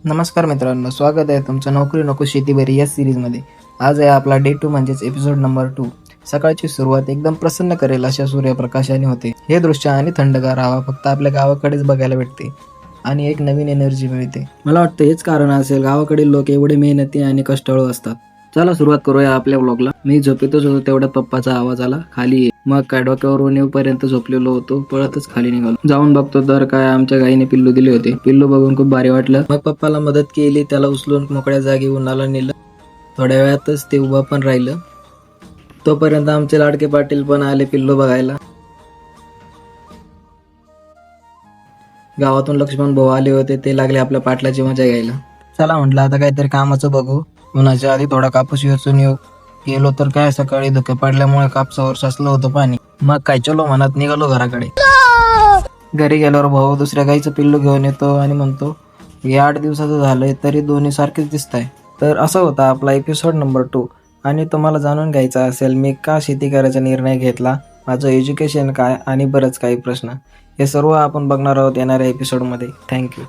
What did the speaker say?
नमस्कार मित्रांनो, स्वागत आहे तुमचं नोकरी नको शेती बरी या सिरीजमध्ये. आज आहे आपला डे 2 म्हणजेच एपिसोड नंबर 2. सकाळची सुरुवात एकदम प्रसन्न करेल अशा सूर्यप्रकाशाने होते. हे दृश्य आणि थंडगार हवा फक्त आपल्या गावाकडेच बघायला भेटते आणि एक नवीन एनर्जी मिळते. मला वाटतं हेच कारण असेल गावाकडील लोक एवढे मेहनती आणि कष्टाळू असतात. चला सुरुवात करूया आपल्या व्लॉगला. मी झोपेतच होतो तेवढ्यात पप्पाचा आवाज आला, खाली ये. मग काय डोक्यावरून येऊपर्यंत झोपलेलो होतो, पळतच खाली निघालो. जाऊन बघतो तर काय आमच्या गाईने पिल्लू दिले होते. पिल्लू बघून खूप भारी वाटलं. मग पप्पाला मदत केली, त्याला उचलून मोकळ्या जागी उन्हाला नेलं. थोड्या वेळातच ते उभं पण राहिलं. तोपर्यंत आमचे लाडके पाटील पण आले पिल्लू बघायला. गावातून लक्ष्मण भाऊ आले होते, ते लागले आपल्या पाटलाची मजा घ्यायला. चला म्हटलं आता काहीतरी कामाचं बघू. उन्हाच्या आधी थोडा कापूस वेचून येऊ. गेलो तर काय सकाळी धुके पडल्यामुळे कापसावर साचलं होतं पाणी. मग काय चलो म्हणत निघालो घराकडे. घरी गेल्यावर भाऊ दुसऱ्या गाईचं पिल्लू घेऊन येतो आणि म्हणतो, हे 8 दिवसाचं झालंय तरी दोन्ही सारखेच दिसताय. तर असं होता आपला एपिसोड नंबर 2. आणि तुम्हाला जाणून घ्यायचं असेल मी का शेती करायचा निर्णय घेतला, माझं एज्युकेशन काय आणि बरंच काही प्रश्न, हे सर्व आपण बघणार आहोत येणाऱ्या एपिसोडमध्ये. थँक्यू.